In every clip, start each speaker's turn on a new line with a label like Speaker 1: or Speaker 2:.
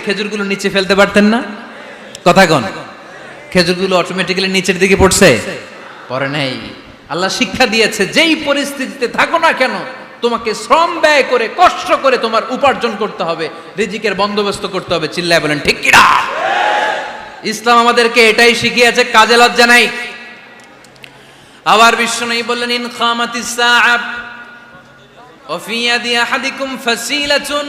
Speaker 1: খেজুরগুলো নিচে ফেলতে পারতেন না? কথা কন, খেজুরগুলো অটোমেটিক্যালি নিচের দিকে পড়ছে? পড়ে নাই। আল্লাহ শিক্ষা দিয়েছে, যেই পরিস্থিতিতে থাকো না কেন তোমাকে শ্রম ব্যয় করে কষ্ট করে তোমার উপার্জন করতে হবে, রিজিকের বন্দোবস্ত করতে হবে। চিল্লায় বলেন ঠিক কিনা? ইসলাম আমাদেরকে এটাই শিখিয়েছে, কাজে লজ্জা নাই। আবার বিশ্বনবী বললেন, ইন খামাতিস সাআ ওয়া ফি ইয়াদি আহাদিকুম ফাসিলাতুন,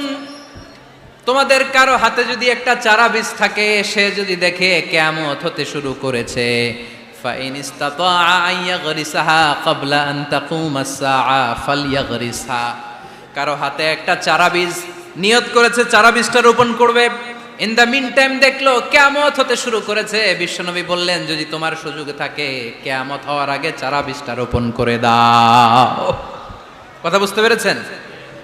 Speaker 1: তোমাদের কারো হাতে যদি একটা চারা বীজ থাকে, সে যদি দেখে কিয়ামত হতে শুরু করেছে, ফাইন ইসতাতা আন ইয়াগরিসাহা ক্বাবলা আন তাকুমাস সাআ ফালইয়াগরিসহা, কারো হাতে একটা চারা বীজ নিয়ত করেছে চারা বীজটা রোপণ করবে, ইন দ্য মিন টাইম দেখলো কিয়ামত হতে শুরু করেছে, বিশ্বনবী বললেন যদি তোমার সুযোগ থাকে কিয়ামত হওয়ার আগে চারা বীজটা রোপণ করে দাও। কথা বুঝতে পেরেছেন?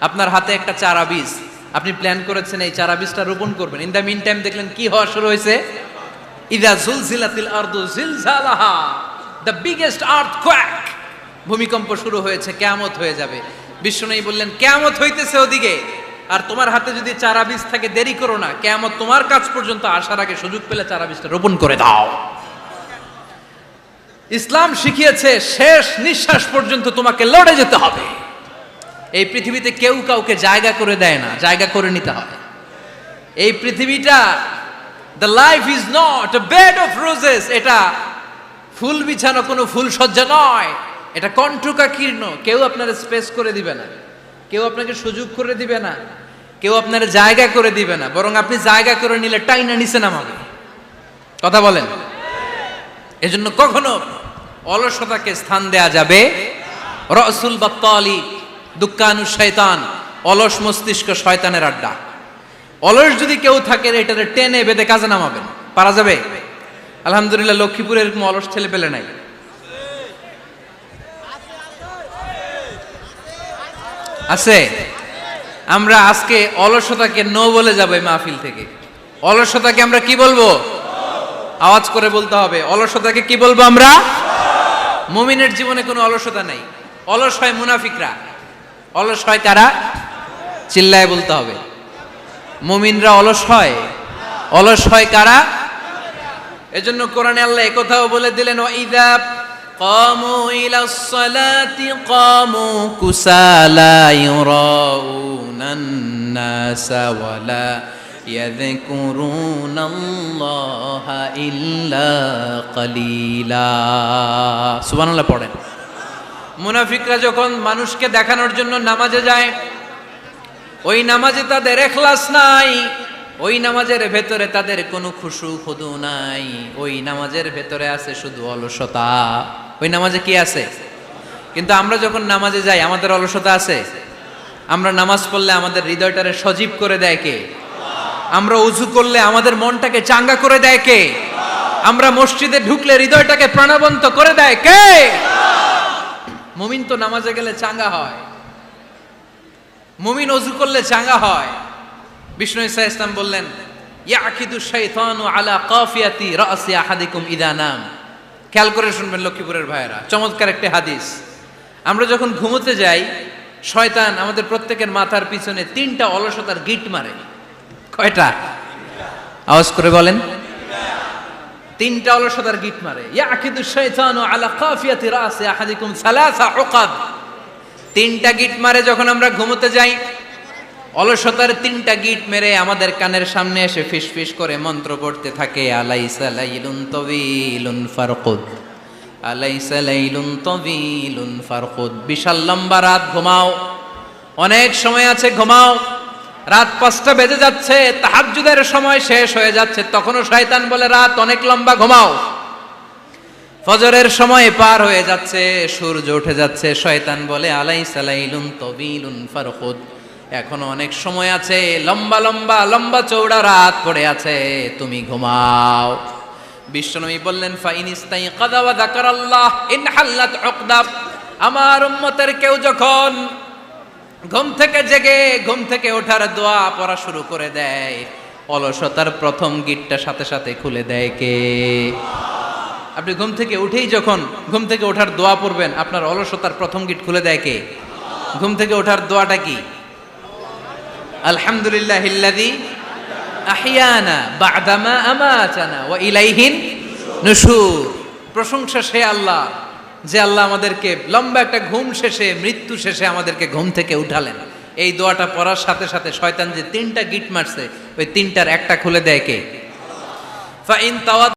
Speaker 1: আপনার হাতে একটা চারা বীজ, আপনি প্ল্যান করেছেন এই চারা বীজটা রোপণ করবেন, ইন দ্য মিন টাইম দেখলেন কি হওয়া শুরু হয়েছে, ইযা জুলজিলাতিল আরদু জিলজালাহা, দ্য বিগেস্ট আর্থকোয়েক, ভূমিকম্প শুরু হয়েছে, কিয়ামত হয়ে যাবে। বিশ্বনবী বললেন কিয়ামত হইতেছে ওদিকে, আর তোমার হাতে যদি চারা বীজ থাকে দেরি করো না, কিয়ামত তোমার কাছ পর্যন্ত আসার আগে সুযোগ পেলে চারা বীজটা রোপণ করে দাও। ইসলাম শিখিয়েছে শেষ নিঃশ্বাস পর্যন্ত তোমাকে লড়ে যেতে হবে। এই পৃথিবীতে কেউ কাউকে জায়গা করে দেয় না, জায়গা করে নিতে হয়। এই পৃথিবীটা, the life is not a bed of roses, এটা ফুল বিছানো কোনো ফুল সজ্জা নয়, এটা কণ্টকাকীর্ণ। কেউ আপনার স্পেস করে দিবে না, কেউ আপনাকে সুযোগ করে দিবে না, কেউ আপনার জায়গা করে দিবে না, বরং আপনি জায়গা করে নিলে টাইনা নিচে নামাবে। কথা বলেন? এজন্য কখনো অলসতাকে স্থান দেয়া যাবে। রসুল বাত্তালি দুক্কানু শয়তান, অলস মস্তিষ্ক শয়তানের আড্ডা। অলস যদি কেউ থাকে এটারে টেনে বেঁধে কাজে নামাবেন, পারা যাবে? আলহামদুলিল্লাহ লক্ষ্মীপুরে এরকম অলস ছেলে পেলে নাই। আছে? আমরা আজকে অলসতাকে নো বলে যাবো এই মাহফিল থেকে। অলসতাকে আমরা কি বলবো? আওয়াজ করে বলতে হবে, অলসতাকে কি বলবো আমরা? মুমিনের জীবনে কোনো অলসতা নাই। অলস হয় মুনাফিকরা। অলস হয় কারা? চিল্লায় বলতে হবে। মুমিনরা অলস হয়? অলস হয় কারা? এজন্য কোরআনে আল্লাহ একথাও বলে দিলেন, ওয়াইদা কামু ইলাস সালাতি কামু কুসালা ইউরাউনান নাসা ওয়ালা ইয়াযকুরুনাল্লাহা ইল্লা কালিলা। সুবহানাল্লাহ পড়েন। মুনাফিকরা যখন মানুষকে দেখানোর জন্য নামাজে যায়, ওই নামাজে তাদের ইখলাস নাই, ওই নামাজের ভেতরে তাদের কোনো খুশু খুদু নাই, ওই নামাজের ভেতরে আছে শুধু অলসতা। ওই নামাজে কি আছে? কিন্তু আমরা যখন নামাজে যাই আমাদের অলসতা আছে? আমরা নামাজ পড়লে আমাদের হৃদয়টারে সজীব করে দেয় কে? আমরা ওযু করলে আমাদের মনটাকে চাঙ্গা করে দেয় কে? আমরা মসজিদে ঢুকলে হৃদয়টাকে প্রাণবন্ত করে দেয় কে? মুমিন তো নামাজে গেলে চাঙ্গা হয়, মুমিন ওযু করলে চাঙ্গা হয়। বিষ্ণু ঈসা ইসলাম বললেন, ইয়াকিদু শাইতানু আলা কাফিয়াতি রাসি আহাদিকুম ইদা নাম। খেয়াল করে শুনবেন লক্ষ্মীপুরের ভাইয়েরা, চমৎকার একটা হাদিস। আমরা যখন ঘুমোতে যাই, শয়তান আমাদের প্রত্যেকের মাথার পিছনে 3টা অলসতার গিট মারে। কয়টা? আওয়াজ করে বলেন। 3টা অলসতার গিট মারে। ইয়াকিদু শাইতানু আলা কাফিয়াতি রাসি আহাদিকুম সালাসা উকাদ। 3টা গিট মারে যখন আমরা ঘুমোতে যাই। অলসতার 3টা গিট মেরে আমাদের কানের সামনে এসে ফিসফিস করে মন্ত্র পড়তে থাকে, আলাইসা লাইলুন তাওয়িলুন ফারকুদ, আলাইসা লাইলুন তাওয়িলুন ফারকুদ। বিশাল লম্বা রাত, ঘুমাও, অনেক সময় আছে, ঘুমাও। রাত 5টা বেজে যাচ্ছে, তাহাজ্জুদের সময় শেষ হয়ে যাচ্ছে, তখনও শয়তান বলে রাত অনেক লম্বা, ঘুমাও। ফজরের সময় পার হয়ে যাচ্ছে, সূর্য উঠে যাচ্ছে, শয়তান বলে আলাইসা লাইলুন তাওয়িলুন ফারকুদ, এখনো অনেক সময় আছে, লম্বা লম্বা লম্বা চৌড়া রাত পড়ে আছে, তুমি ঘুমাও। বিশ্বনবী বললেন, ফাইন ইস্তাইকাযা ওয়া যাকারাল্লাহ ইনহাল্লাত উকদা। আমার উম্মতের কেউ যখন ঘুম থেকে জেগে ঘুম থেকে ওঠার দোয়া পড়া শুরু করে দেয়, অলসতার প্রথম গিটটা সাথে সাথে খুলে দেয় কে? আপনি ঘুম থেকে উঠেই যখন ঘুম থেকে ওঠার দোয়া পড়বেন, আপনার অলসতার প্রথম গিট খুলে দেয় কে? ঘুম থেকে ওঠার দোয়াটা কি? আলহামদুলিল্লাহিল্লাযী আহিয়ানা বা'দামা আমাতানা ওয়া ইলাইহিন নুশুর। প্রশংসা সে আল্লাহ, যে আল্লাহ আমাদেরকে লম্বা একটা ঘুম শেষে, মৃত্যু শেষে আমাদেরকে ঘুম থেকে উঠালেন। এই দোয়াটা পড়ার সাথে সাথে শয়তান যে 3টা গিট মারছে, ওই 3টার একটা খুলে দেয় কে? ফা ইন